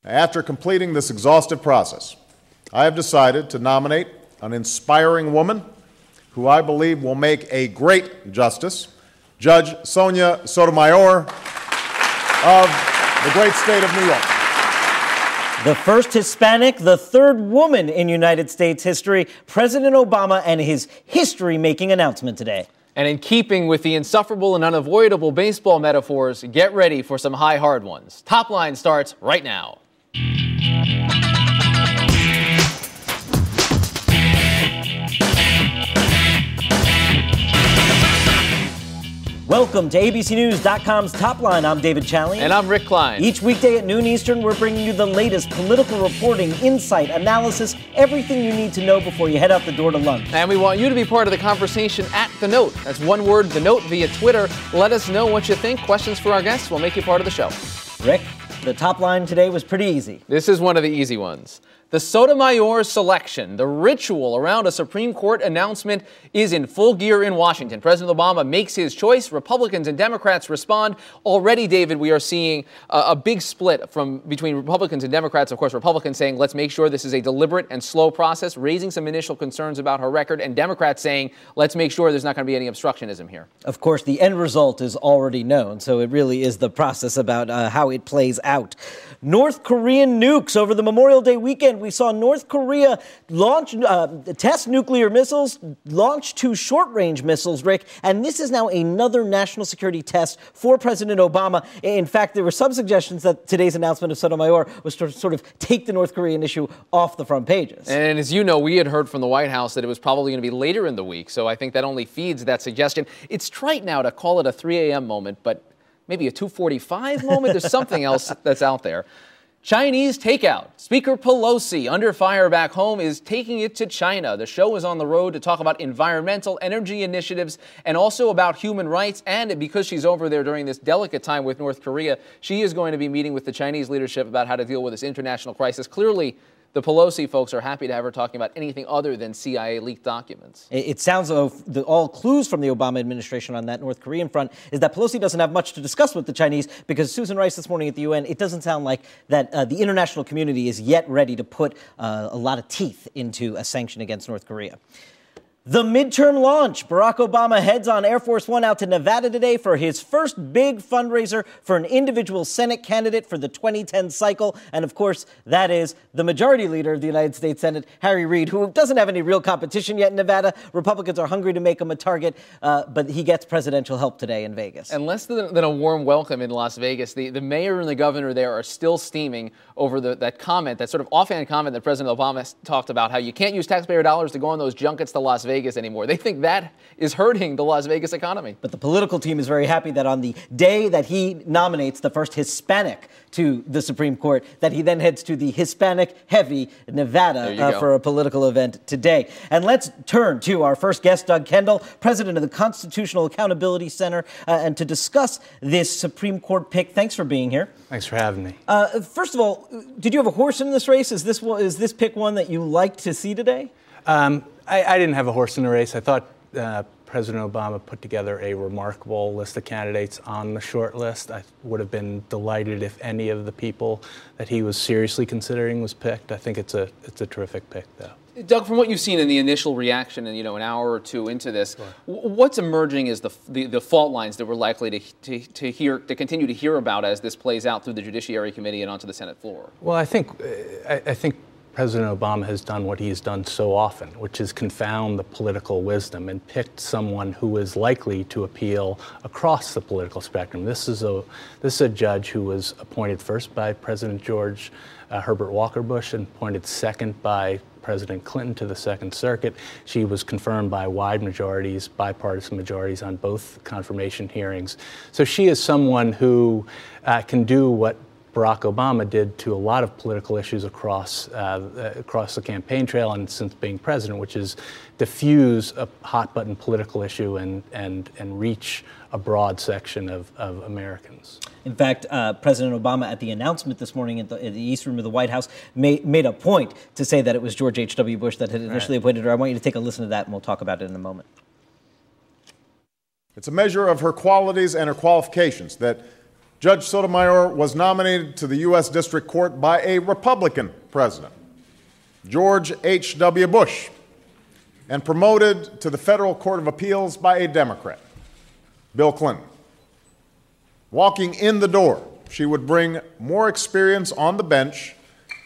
After completing this exhaustive process, I have decided to nominate an inspiring woman who I believe will make a great justice, Judge Sonia Sotomayor of the great state of New York. The first Hispanic, the third woman in United States history, President Obama and his history-making announcement today. And in keeping with the insufferable and unavoidable baseball metaphors, get ready for some high hard ones. Top Line starts right now. Welcome to ABCNews.com's Top Line. I'm David Challey. And I'm Rick Klein. Each weekday at noon Eastern, we're bringing you the latest political reporting, insight, analysis, everything you need to know before you head out the door to lunch. And we want you to be part of the conversation at The Note. That's one word, The Note, via Twitter. Let us know what you think. Questions for our guests will make you part of the show. Rick, the Top Line today was pretty easy. This is one of the easy ones. The Sotomayor selection, the ritual around a Supreme Court announcement, is in full gear in Washington. President Obama makes his choice. Republicans and Democrats respond. Already, David, we are seeing a big split between Republicans and Democrats. Of course, Republicans saying, let's make sure this is a deliberate and slow process, raising some initial concerns about her record, and Democrats saying, let's make sure there's not going to be any obstructionism here. Of course, the end result is already known, so it really is the process about how it plays out. North Korean nukes over the Memorial Day weekend. We saw North Korea test nuclear missiles, launch 2 short-range missiles, Rick, and this is now another national security test for President Obama. In fact, there were some suggestions that today's announcement of Sotomayor was to sort of take the North Korean issue off the front pages. And as you know, we had heard from the White House that it was probably going to be later in the week, so I think that only feeds that suggestion. It's trite now to call it a 3 a.m. moment, but maybe a 2:45 moment? There's something else that's out there. Chinese takeout. Speaker Pelosi, under fire back home, is taking it to China. The show is on the road to talk about environmental energy initiatives and also about human rights. And because she's over there during this delicate time with North Korea, she is going to be meeting with the Chinese leadership about how to deal with this international crisis. Clearly, the Pelosi folks are happy to have her talking about anything other than CIA leaked documents. It sounds as though all clues from the Obama administration on that North Korean front is that Pelosi doesn't have much to discuss with the Chinese because Susan Rice this morning at the UN, it doesn't sound like that the international community is yet ready to put a lot of teeth into a sanction against North Korea. The midterm launch. Barack Obama heads on Air Force One out to Nevada today for his first big fundraiser for an individual Senate candidate for the 2010 cycle. And of course, that is the majority leader of the United States Senate, Harry Reid, who doesn't have any real competition yet in Nevada. Republicans are hungry to make him a target, but he gets presidential help today in Vegas. And less than a warm welcome in Las Vegas, the mayor and the governor there are still steaming over that comment, that sort of offhand comment that President Obama talked about, how you can't use taxpayer dollars to go on those junkets to Las Vegas anymore. They think that is hurting the Las Vegas economy. But the political team is very happy that on the day that he nominates the first Hispanic to the Supreme Court, that he then heads to the Hispanic-heavy Nevada for a political event today. And let's turn to our first guest, Doug Kendall, president of the Constitutional Accountability Center, and to discuss this Supreme Court pick. Thanks for being here. Thanks for having me. First of all, did you have a horse in this race? Is this pick one that you liked to see today? I didn't have a horse in the race. I thought President Obama put together a remarkable list of candidates on the short list. I would have been delighted if any of the people that he was seriously considering was picked. I think it's a terrific pick, though. Doug, from what you've seen in the initial reaction and, an hour or two into this, what's emerging as the fault lines that we're likely to continue to hear about as this plays out through the Judiciary Committee and onto the Senate floor? Well, I think President Obama has done what he's done so often, which is confound the political wisdom and picked someone who is likely to appeal across the political spectrum. This is a judge who was appointed first by President George Herbert Walker Bush and appointed second by President Clinton to the Second Circuit. She was confirmed by wide majorities, bipartisan majorities on both confirmation hearings. So she is someone who can do what Barack Obama did to a lot of political issues across the campaign trail and since being president, which is diffuse a hot-button political issue and reach a broad section of Americans. In fact, President Obama, at the announcement this morning in the East Room of the White House, made a point to say that it was George H.W. Bush that had initially appointed her. I want you to take a listen to that, and we'll talk about it in a moment. It's a measure of her qualities and her qualifications that Judge Sotomayor was nominated to the U.S. District Court by a Republican president, George H.W. Bush, and promoted to the Federal Court of Appeals by a Democrat, Bill Clinton. Walking in the door, she would bring more experience on the bench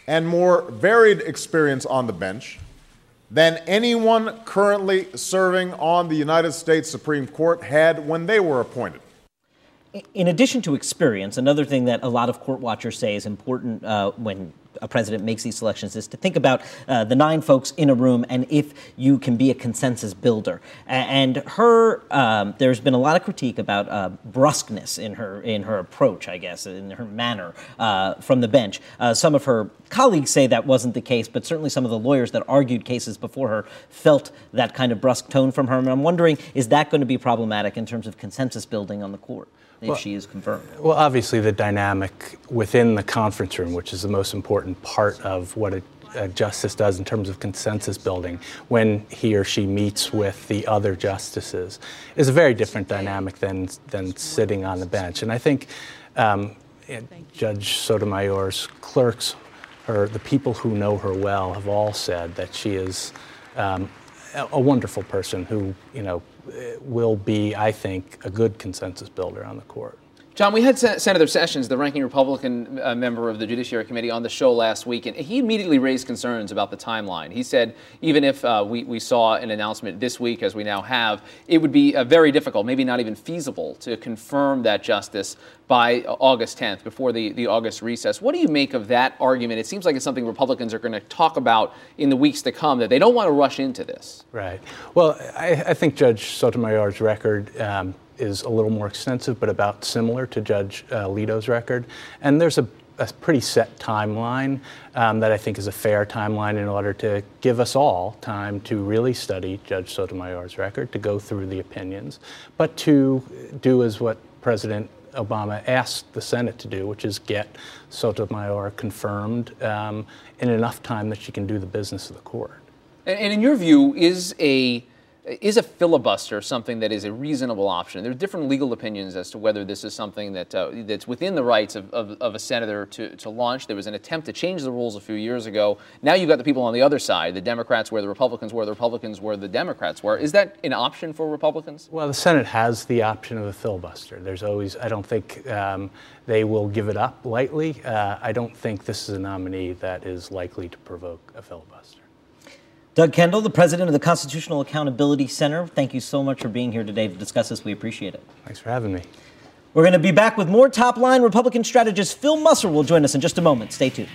and more varied experience on the bench than anyone currently serving on the United States Supreme Court had when they were appointed. In addition to experience, another thing that a lot of court watchers say is important when a president makes these selections is to think about the 9 folks in a room and if you can be a consensus builder. And there's been a lot of critique about brusqueness in her approach, I guess, in her manner from the bench. Some of her colleagues say that wasn't the case, but certainly some of the lawyers that argued cases before her felt that kind of brusque tone from her. And I'm wondering, is that going to be problematic in terms of consensus building on the court if she is confirmed? Well, obviously the dynamic within the conference room, which is the most important part of what a justice does in terms of consensus building when he or she meets with the other justices, is a very different dynamic than sitting on the bench. And I think Judge Sotomayor's clerks, the people who know her well, have all said that she is a wonderful person who, will be, I think, a good consensus builder on the court. John, we had Senator Sessions, the ranking Republican member of the Judiciary Committee, on the show last week, and he immediately raised concerns about the timeline. He said even if we saw an announcement this week, as we now have, it would be very difficult, maybe not even feasible, to confirm that justice by August 10th, before the August recess. What do you make of that argument? It seems like it's something Republicans are going to talk about in the weeks to come, that they don't want to rush into this. Right. Well, I think Judge Sotomayor's record is a little more extensive, but about similar to Judge Alito's record. And there's a pretty set timeline that I think is a fair timeline in order to give us all time to really study Judge Sotomayor's record, to go through the opinions, but to do as what President Obama asked the Senate to do, which is get Sotomayor confirmed in enough time that she can do the business of the court. And in your view, is a filibuster something that is a reasonable option? There are different legal opinions as to whether this is something that that's within the rights of a senator to launch. There was an attempt to change the rules a few years ago. Now you've got the people on the other side, the Democrats where the Republicans were the Democrats were. Is that an option for Republicans? Well, the Senate has the option of a filibuster. There's always, I don't think they will give it up lightly. I don't think this is a nominee that is likely to provoke a filibuster. Doug Kendall, the president of the Constitutional Accountability Center, thank you so much for being here today to discuss this. We appreciate it. Thanks for having me. We're going to be back with more Top Line. Republican strategist Phil Musser will join us in just a moment. Stay tuned.